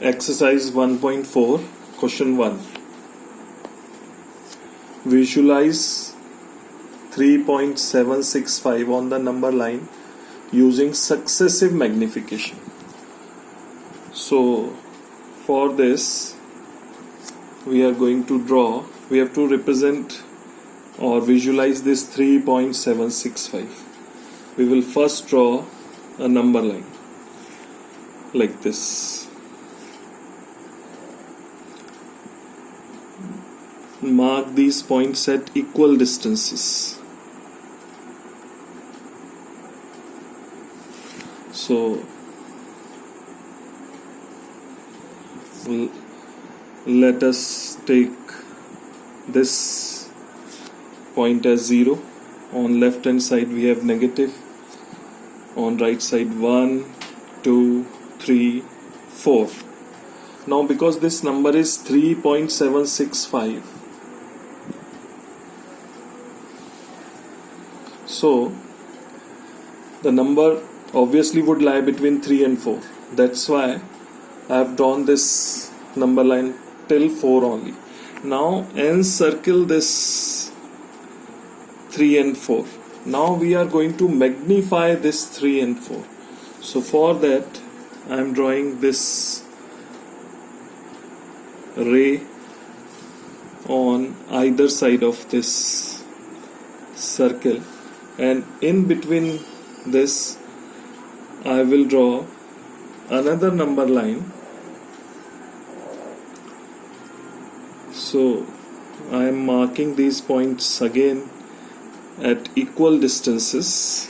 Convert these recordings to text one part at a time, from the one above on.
Exercise 1.4, question 1. Visualize 3.765 on the number line using successive magnification. So, for this, we are going to we have to represent or visualize this 3.765. We will first draw a number line like this. Mark these points at equal distances. So let us take this point as 0. On left hand side we have negative. On right side 1, 2, 3, 4. Now because this number is 3.765, so the number obviously would lie between 3 and 4. That's why I have drawn this number line till 4 only. Now encircle this 3 and 4. Now we are going to magnify this 3 and 4. So for that I am drawing this ray on either side of this circle, and in between this I will draw another number line. So I am marking these points again at equal distances.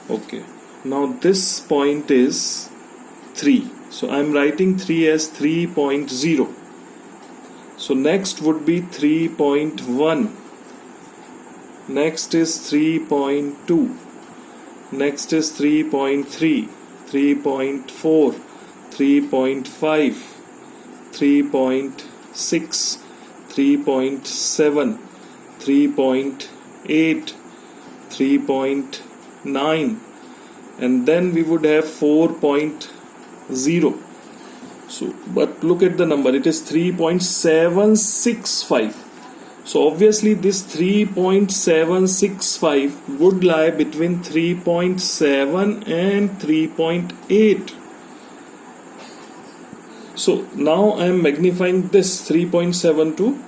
Okay, now this point is 3. So I am writing 3 as 3.0. So next would be 3.1. Next is 3.2. Next is 3.3, 3.4, 3.5, 3.6, 3.7, 3.8, 3.9, and then we would have 4.0. So but look at the number, it is 3.765. so obviously this 3.765 would lie between 3.7 and 3.8. so now I am magnifying this 3.7 to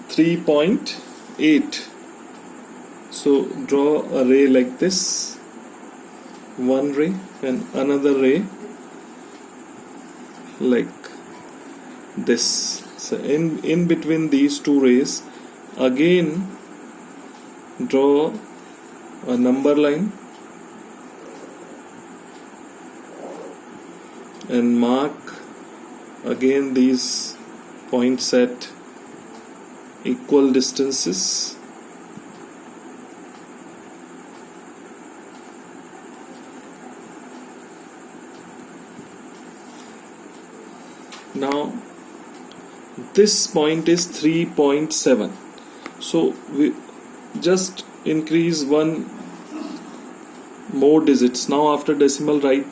3.8. so draw a ray like this, one ray and another ray like this. So in between these two rays again draw a number line and mark again these points at equal distances. Now this point is 3.7. so we just increase one more digits. Now after decimal write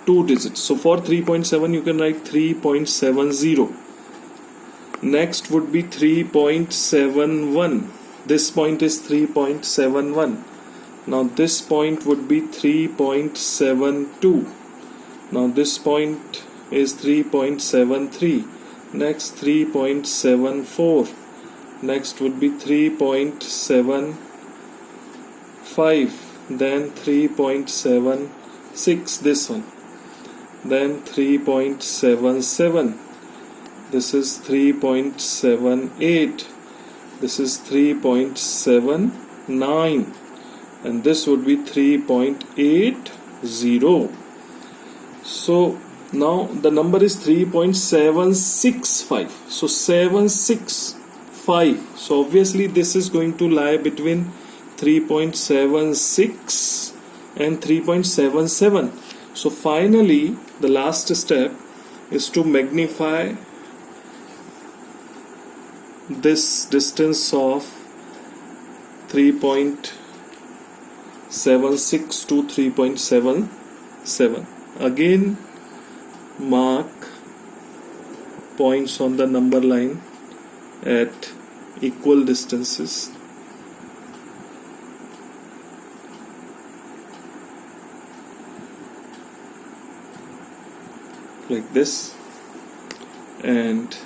2 digits. So for 3.7 you can write 3.70. Next would be 3.71. This point is 3.71. Now this point would be 3.72. Now this point is 3.73. Next 3.74. Next would be 3.75. then 3.76, this one, then 3.77. this is 3.78. this is 3.79, and this would be 3.80. so now the number is 3.765. so 765. so obviously this is going to lie between 3.76 and 3.77. so finally the last step is to magnify this distance of 3.7 3.76 to 3.77. Again mark points on the number line at equal distances. Like this, and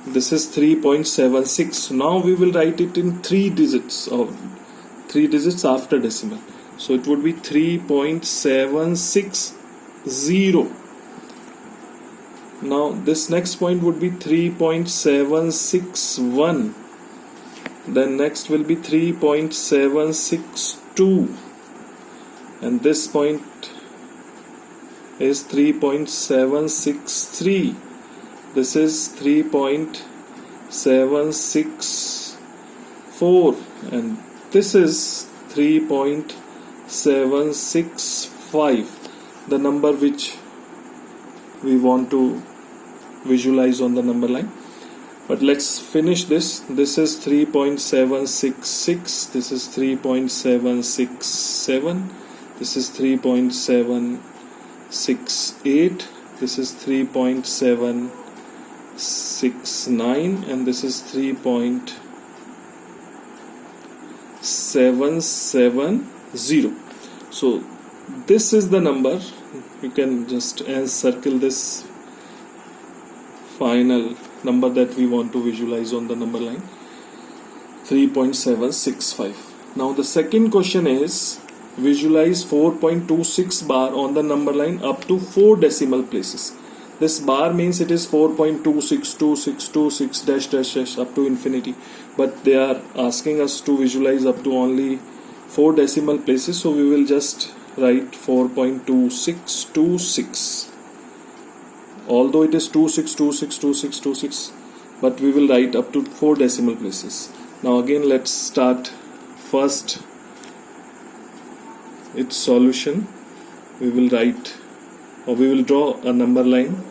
this is 3.76. Now we will write it in 3 digits after decimal. So it would be 3.760. Now this next point would be 3.761. Then next will be 3.762, and this point is 3.763. This is 3.764, and this is 3.765, the number which we want to visualize on the number line. But let's finish this. This is 3.766, this is 3.767, this is 3.768, this is 3.769, and this is 3.770. So this is the number. You can just circle this final number that we want to visualize on the number line, 3.765. Now the second question is visualize 4.26 bar on the number line up to 4 decimal places. This bar means it is 4.262626 dash dash dash up to infinity, but they are asking us to visualize up to only 4 decimal places, so we will just write 4.2626. Although it is 26262626, but we will write up to 4 decimal places. Now again let's start first its solution. We will write, or we will draw a number line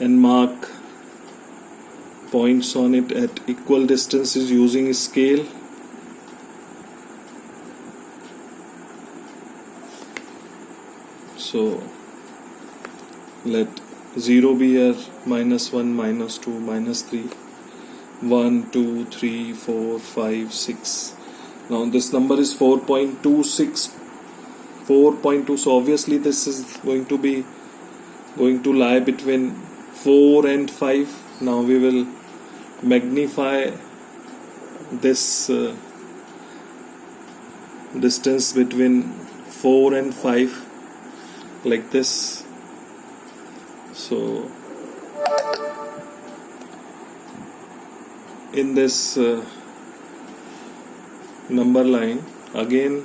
and mark points on it at equal distances using a scale. So let 0 be here, -1, -2, -3, 1, 2, 3, 4, 5, 6. Now this number is 4.26, 4.2. So obviously this is going to lie between 4 and 5. Now we will magnify this distance between 4 and 5 like this. So in this number line, again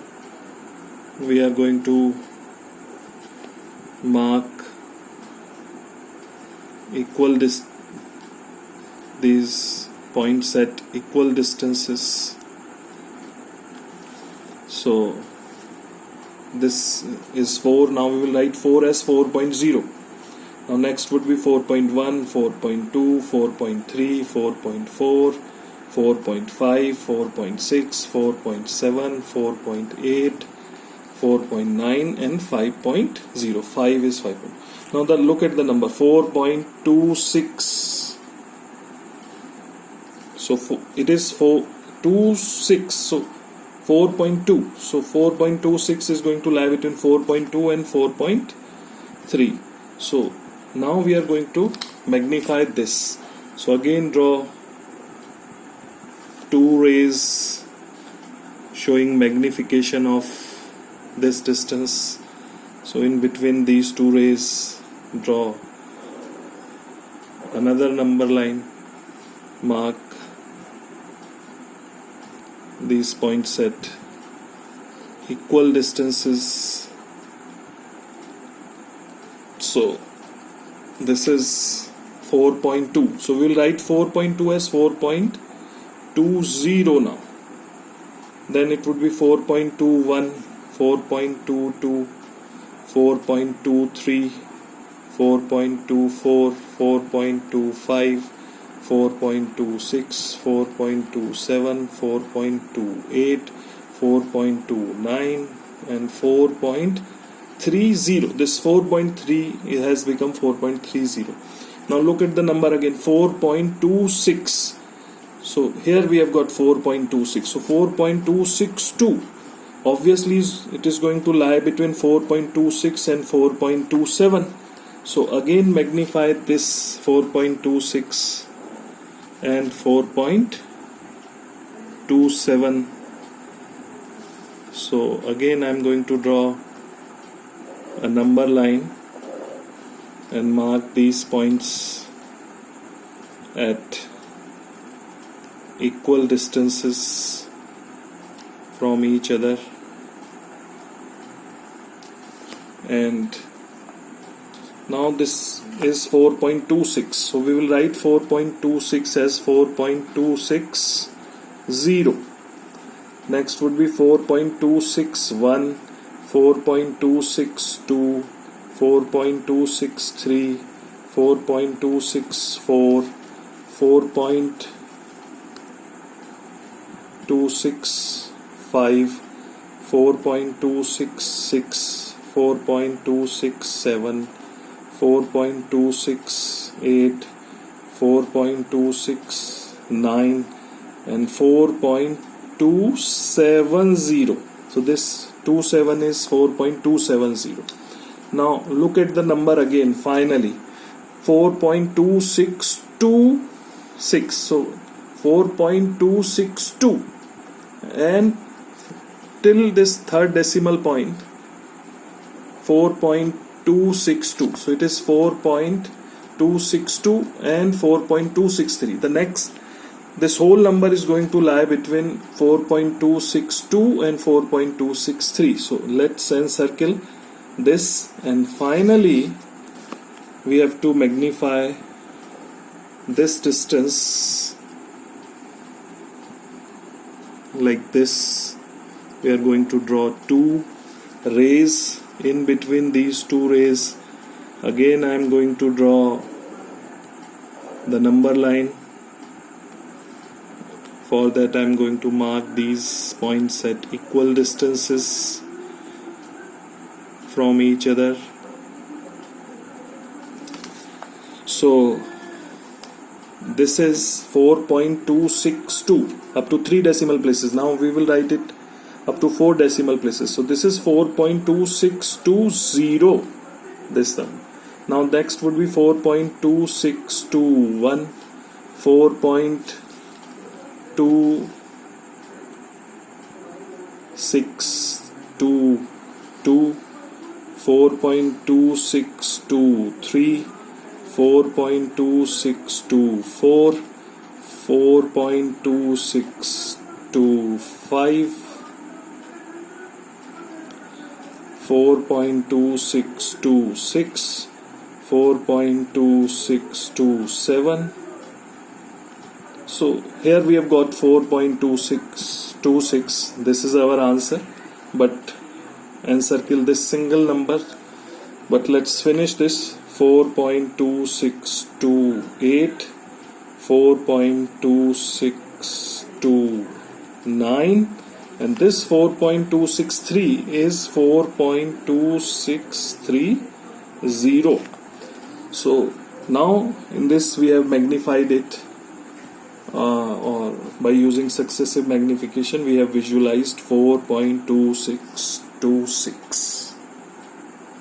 we are going to mark these points at equal distances. So this is 4. Now we will write 4 as 4.0. Now next would be 4.1, 4.2, 4.3, 4.4, 4.5, 4.6, 4.7, 4.8, 4.9 and 5.0. 5 is 5. Now look at the number 4.26. So it is 4.26. So 4.2. So 4.26 is going to lie between 4.2 and 4.3. So now we are going to magnify this. So again draw 2 rays showing magnification of this distance. So in between these 2 rays draw another number line, mark these points at equal distances. So this is 4.2. So we will write 4.2 as 4.20 now. Then it would be 4.21, 4.22, 4.23, 4.24, 4.25, 4.26, 4.27, 4.28, 4.29 and 4.30. This 4.3 has become 4.30. Now look at the number again, 4.26. So here we have got 4.26. So 4.262. Obviously it is going to lie between 4.26 and 4.27. So again magnify this 4.26 and 4.27. So again I am going to draw a number line and mark these points at equal distances from each other, and now this is 4.26. So we will write 4.26 as 4.260. Next would be 4.261, 4.262, 4.263, 4.264, 4.265, 4.266, 4.267, 4.268, 4.269 and 4.270. So this 27 is 4.270. Now look at the number again, finally 4.2626. So 4.262 and till this third decimal point 4.262. So it is 4.262 and 4.263. The next, this whole number is going to lie between 4.262 and 4.263. So let's encircle this, and finally we have to magnify this distance like this. We are going to draw two rays. In between these two rays, again I am going to draw the number line. For that I am going to mark these points at equal distances from each other. So this is 4.262 up to 3 decimal places. Now we will write it up to 4 decimal places. So this is 4.2620 this time. Now next would be 4.2621, 4.2622, 4.2623, 4.2624, 4.2625, 4.2626, 4.2627. So here we have got 4.2626. This is our answer, but encircle this single number. But let's finish this. 4.2628, 4.2629, and this 4.263 is 4.263. So now in this we have magnified it, or by using successive magnification we have visualized 4.2626.